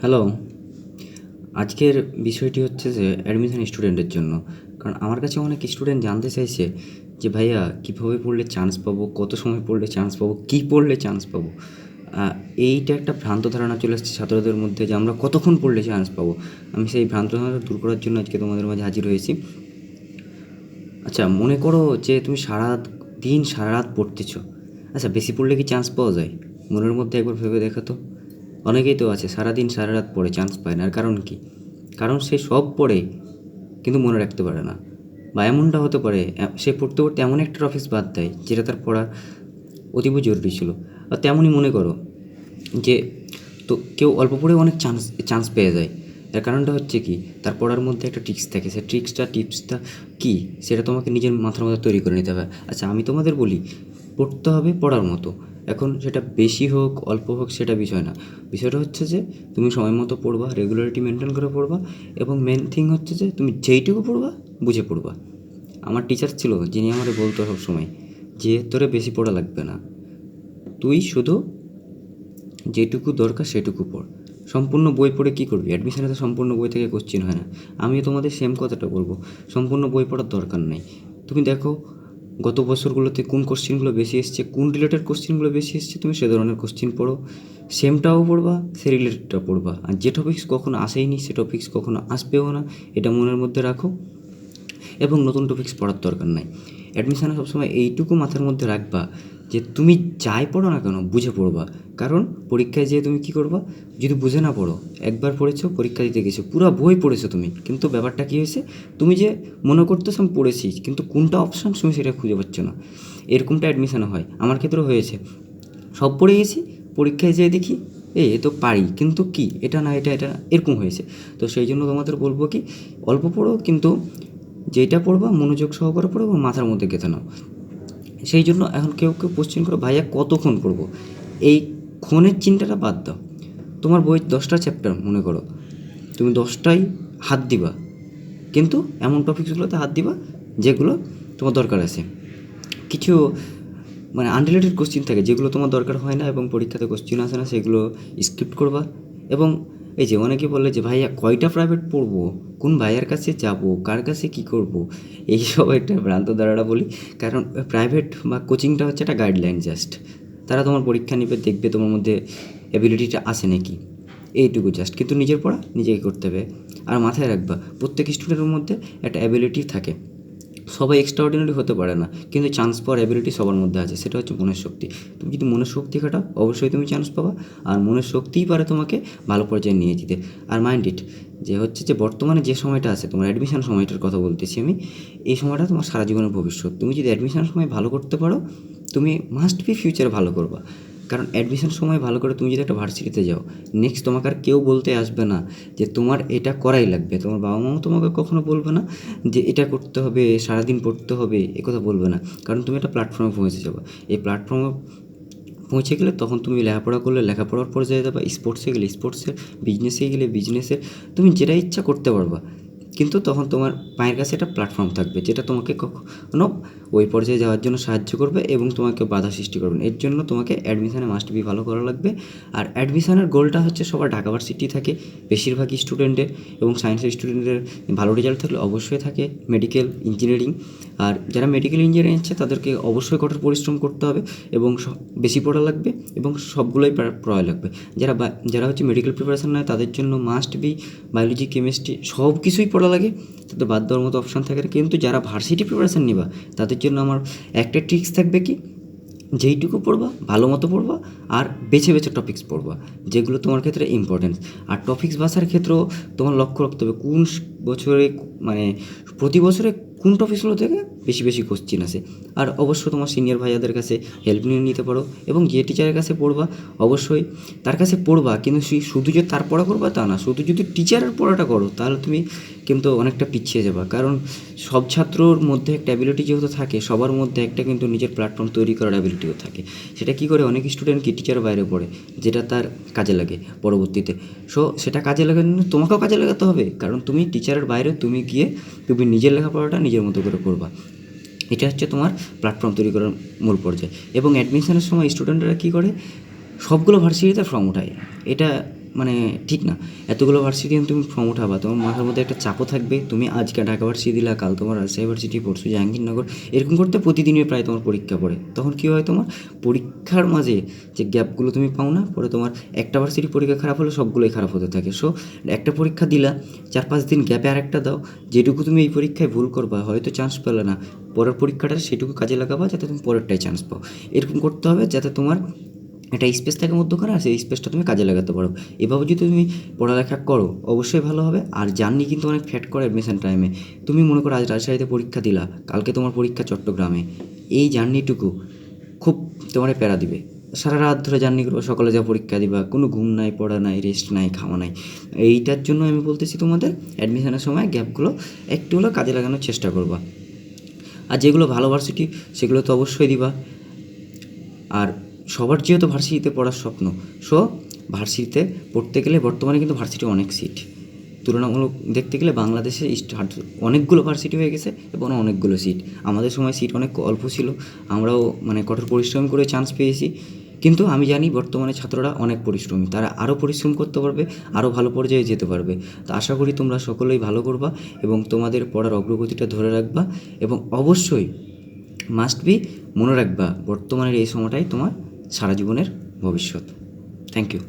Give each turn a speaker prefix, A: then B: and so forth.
A: Hello. আজকের বিষয়টি হচ্ছে যে অ্যাডমিশন স্টুডেন্টের জন্য। কারণ আমার কাছে অনেক স্টুডেন্ট জানতে চাইছে যে ভাইয়া কীভাবে পড়লে চান্স পাবো, কত সময় পড়লে চান্স পাবো, কী পড়লে চান্স পাবো। এইটা একটা ভ্রান্ত ধারণা চলে আসছে ছাত্রদের মধ্যে যে আমরা কতক্ষণ পড়লে চান্স পাবো। আমি সেই ভ্রান্ত ধারণা দূর করার জন্য আজকে তোমাদের মাঝে হাজির হয়েছি। আচ্ছা, মনে করো যে তুমি সারাদিন সারা রাত পড়তেছো। আচ্ছা, বেশি পড়লে কি চান্স পাওয়া যায়? মনের মধ্যে একবার ভেবে দেখো তো। অনেকেই তো আছে সারাদিন সারা রাত পড়ে চান্স পায় না। আর কারণ কি? কারণ সে সব পড়ে কিন্তু মনে রাখতে পারে না। বা এমনটা হতে পারে সে পড়তে পড়তে এমন একটা টপিকস বাদ দেয় যেটা তার পড়া অতীব জরুরি ছিল। আর তেমনই মনে করো যে তো কেউ অল্প পড়ে অনেক চান্স পেয়ে যায়। তার কারণটা হচ্ছে কি, তার পড়ার মধ্যে একটা ট্রিক্স থাকে। সে টিপসটা কী সেটা তোমাকে নিজের মাথার মধ্যে তৈরি করে নিতে হবে। আচ্ছা, আমি তোমাদের বলি, পড়তে হবে পড়ার মতো। এখন সেটা বেশি হোক অল্প হোক সেটা বিষয় না। বিষয়টা হচ্ছে যে তুমি সময় মতো পড়বা, রেগুলারিটি মেনটেন করে পড়বা, এবং মেন থিং হচ্ছে যে তুমি যেইটুকু পড়বা বুঝে পড়বা। আমার টিচার ছিল যিনি আমাদের বলতো সবসময় যে তোরে বেশি পড়া লাগবে না, তুই শুধু যেটুকু দরকার সেটুকু পড়। সম্পূর্ণ বই পড়ে কী করবি? অ্যাডমিশনে তো সম্পূর্ণ বই থেকে কোশ্চেন হয় না। আমিও তোমাদের সেম কথাটা বলবো, সম্পূর্ণ বই পড়ার দরকার নেই। তুমি দেখো গত বছরগুলোতে কোন কোশ্চেনগুলো বেশি এসছে, কোন রিলেটেড কোশ্চেনগুলো বেশি এসছে, তুমি সে ধরনের কোশ্চেন পড়ো। সেমটাও পড়বা, সে রিলেটেডটা পড়বা। আর যে টপিক্স কখনো আসেইনি সে টপিক্স কখনো আসবেও না, এটা মনের মধ্যে রাখো। এবং নতুন টপিক্স পড়ার দরকার নাই। অ্যাডমিশনে সবসময় এইটুকু মাথার মধ্যে রাখবা যে তুমি যাই পড়ো না কেন বুঝে পড়বা। কারণ পরীক্ষায় যেয়ে তুমি কী করবা, যদি বুঝে না পড়ো, একবার পড়েছো, পরীক্ষা দিতে গেছো, পুরো বই পড়েছো তুমি, কিন্তু ব্যাপারটা কী হয়েছে, তুমি যে মনে করতেছো আমি পড়েছি কিন্তু কোনটা অপশান তুমি সেটা খুঁজে পাচ্ছ না। এরকমটা অ্যাডমিশনে হয়, আমার ক্ষেত্রেও হয়েছে। সব পড়ে গেছি, পরীক্ষায় যেয়ে দেখি এ তো পারি কিন্তু কি এটা না এটা এটা এরকম হয়েছে। তো সেই জন্য তোমাদের বলবো কি, অল্প পড়ো কিন্তু যেটা পড়বা মনোযোগ সহকারে পড়ো এবং মাথার মধ্যে গেঁথে নাও। সেই জন্য এখন কেউ কোশ্চেন করো ভাইয়া কতক্ষণ পড়বো, এই ক্ষণের চিন্তাটা বাদ দাও। তোমার বই 10টা চ্যাপ্টার মনে করো, তুমি 10টাই হাত দিবা, কিন্তু এমন টপিকসগুলোতে হাত দিবা যেগুলো তোমার দরকার আছে। কিছু আনরিলেটেড কোশ্চেন থাকে যেগুলো তোমার দরকার হয় না এবং পরীক্ষাতে কোশ্চেন আসে না, সেগুলো স্কিপ করবা। এবং এই যে অনেকে বলে যে ভাইয়া কয়টা প্রাইভেট পড়বো, কোন ভাইয়ার কাছে যাব, কার কাছে কী করব, এইসব একটা ভ্রান্ত ধারণা বলি। কারণ প্রাইভেট বা কোচিংটা হচ্ছে একটা গাইডলাইন জাস্ট। তারা তোমার পরীক্ষা নেবে, দেখবে তোমার মধ্যে অ্যাবিলিটিটা আছে নাকি, এইটুকু জাস্ট। কিন্তু নিজের পড়া নিজেকে করতে হবে। আর মাথায় রাখবা প্রত্যেক স্টুডেন্টের মধ্যে একটা অ্যাবিলিটি থাকে। সবাই এক্সট্রাঅর্ডিনারি হতে পারে না, কিন্তু চান্স পাওয়ার অ্যাবিলিটি সবার মধ্যে আছে, সেটা হচ্ছে মনের শক্তি। তুমি যদি মনের শক্তি খাটাও অবশ্যই তুমি চান্স পাবা। আর মনের শক্তিই পারে তোমাকে ভালো পর্যায়ে নিয়ে যেতে। আর মাইন্ড ইট যে হচ্ছে যে বর্তমানে যে সময়টা আছে, তোমার অ্যাডমিশন সময়টার কথা বলতেছি আমি, এই সময়টা তোমার সারা জীবনের ভবিষ্যৎ। তুমি যদি অ্যাডমিশনের সময় ভালো করতে পারো, তুমি মাস্ট বি ফিউচারে ভালো করবা। কারণ অ্যাডমিশন সময় ভালো করে তুমি যদি একটা ভার্সিটিতে যাও, নেক্সট তোমাকে আর কেউ বলতে আসবে না যে তোমার এটা করাই লাগবে। তোমার বাবা মাও তোমাকে কখনো বলবে না যে এটা করতে হবে, সারাদিন পড়তে হবে, এ কথা বলবে না। কারণ তুমি একটা প্ল্যাটফর্মে পৌঁছে যাবে। এই প্ল্যাটফর্মে পৌঁছে গেলে তখন তুমি লেখাপড়া করলে লেখাপড়ার পর্যায়ে যাবে, স্পোর্টসে গেলে স্পোর্টসের, বিজনেসে গেলে বিজনেসের, তুমি যেটা ইচ্ছা করতে পারবা। কিন্তু তখন তোমার পায়ের কাছে একটা প্ল্যাটফর্ম থাকবে যেটা তোমাকে কখনো ওই পর্যায়ে যাওয়ার জন্য সাহায্য করবে এবং তোমাকে বাধা সৃষ্টি করবে না। এর জন্য তোমাকে অ্যাডমিশানে মাস্ট বি ভালো করা লাগবে। আর অ্যাডমিশানের গোলটা হচ্ছে সবার ঢাকা ভার্সিটি থাকে বেশিরভাগই স্টুডেন্টের, এবং সায়েন্সের স্টুডেন্টদের ভালো রেজাল্ট থাকলে অবশ্যই থাকে মেডিকেল ইঞ্জিনিয়ারিং। আর যারা মেডিকেল ইঞ্জিনিয়ারিং আছে তাদেরকে অবশ্যই কঠোর পরিশ্রম করতে হবে এবং বেশি পড়া লাগবে এবং সবগুলোই পড়া লাগবে। যারা হচ্ছে মেডিকেল প্রিপারেশান নেয় তাদের জন্য মাস্ট বি বায়োলজি, কেমিস্ট্রি সব কিছুই পড়া লাগে, তাদের বাদ দেওয়ার মতো অপশান থাকে না। কিন্তু যারা ভার্সিটি প্রিপারেশান নিবা তাদের জন্য আমার একটা ট্রিক্স থাকবে কি, যেইটুকু পড়বা ভালো মতো পড়বা আর বেছে বেছে টপিক্স পড়বা যেগুলো তোমার ক্ষেত্রে ইম্পর্টেন্ট। আর টপিক্স বাছার ক্ষেত্রেও তোমার লক্ষ্য রাখতে হবে কোন বছরে প্রতি বছরে কোন টপিক্সগুলো থেকে বেশি বেশি কোশ্চেন আসে। আর অবশ্যই তোমার সিনিয়র ভাইয়াদের কাছে হেল্প নিয়ে নিতে পারো এবং যে টিচারের কাছে পড়বা অবশ্যই তার কাছে পড়বা। কিন্তু শুধু যে তার পড়া করবা তা না, শুধু যদি টিচারের পড়াটা করো তাহলে তুমি কিন্তু অনেকটা পিছিয়ে যাবা। কারণ সব ছাত্রর মধ্যে একটা অ্যাবিলিটি যেহেতু থাকে, সবার মধ্যে একটা কিন্তু নিজের প্ল্যাটফর্ম তৈরি করার অ্যাবিলিটিও থাকে। সেটা কী করে, অনেক স্টুডেন্ট কি টিচারের বাইরে পড়ে যেটা তার কাজে লাগে পরবর্তীতে। সেটা কাজে লাগার জন্য তোমাকেও কাজে লাগাতে হবে, কারণ তুমি টিচারের বাইরে তুমি গিয়ে তুমি নিজের লেখাপড়াটা নিজের মতো করে করবা। এটা হচ্ছে তোমার প্ল্যাটফর্ম তৈরি করার মূল পর্যায়ে। এবং অ্যাডমিশনের সময় স্টুডেন্টরা কী করে, সবগুলো ভার্সিটিতে ফর্ম উঠায়। এটা মানে ঠিক না। এতগুলো ভার্সিটি তুমি ফর্ম উঠাবা, তোমার মাথার মধ্যে একটা চাপও থাকবে। তুমি আজকে ঢাকা ভার্সিটি দিলা, কাল তোমার রাজশাহী ভার্সিটি, পরশু জাহাঙ্গীরনগর, এরকম করতে প্রতিদিনই প্রায় তোমার পরীক্ষা পড়ে। তখন কী হয়, তোমার পরীক্ষার মাঝে যে গ্যাপগুলো তুমি পাও না, পরে তোমার একটা ভার্সিটি পরীক্ষা খারাপ হলে সবগুলোই খারাপ হতে থাকে। সো একটা পরীক্ষা দিলা, 4-5 দিন গ্যাপে আরেকটা দাও, যেটুকু তুমি এই পরীক্ষায় ভুল করবা, হয়তো চান্স পেলে না, পরের পরীক্ষাটা সেটুকু কাজে লাগাবা যাতে তুমি পরেরটাই চান্স পাও। এরকম করতে হবে যাতে তোমার একটা স্পেস থাকে মধ্যখানে, আর সেই স্পেসটা তুমি কাজে লাগাতে পারো। এভাবে যদি তুমি পড়ালেখা করো অবশ্যই ভালো হবে। আর জার্নি কিন্তু অনেক ফ্যাট করে অ্যাডমিশন টাইমে। তুমি মনে করো আজ রাজশাহীতে পরীক্ষা দিলা, কালকে তোমার পরীক্ষা চট্টগ্রামে, এই জার্নিটুকু খুব তোমার প্যারা দিবে। সারা রাত ধরে জার্নি করবো, সকালে যা পরীক্ষা দিবা, কোনো ঘুম নাই, পড়া নাই, রেস্ট নাই, খাওয়া নাই। এইটার জন্য আমি বলতেছি তোমাদের অ্যাডমিশনের সময় গ্যাপগুলো একটু হলেও কাজে লাগানোর চেষ্টা করবা। আর যেগুলো ভালো ভার্সিটি সেগুলো তো অবশ্যই দিবা। আর সবার যেহেতু ভার্সিটিতে পড়ার স্বপ্ন, সো ভার্সিটিতে পড়তে গেলে বর্তমানে কিন্তু ভার্সিটি অনেক সিট, তুলনামূলক দেখতে গেলে বাংলাদেশে অনেকগুলো ভার্সিটি হয়ে গেছে এবং অনেকগুলো সিট। আমাদের সময় সিট অনেক অল্প ছিল, আমরাও মানে কঠোর পরিশ্রম করে চান্স পেয়েছি। কিন্তু আমি জানি বর্তমানে ছাত্ররা অনেক পরিশ্রমী, তারা আরও পরিশ্রম করতে পারবে, আরও ভালো পর্যায়ে যেতে পারবে। তো আশা করি তোমরা সকলেই ভালো করবা এবং তোমাদের পড়ার অগ্রগতিটা ধরে রাখবা। এবং অবশ্যই মাস্ট বি মনে রাখবা, বর্তমানের এই সময়টাই তোমার সারা জীবনের ভবিষ্যৎ। Thank you.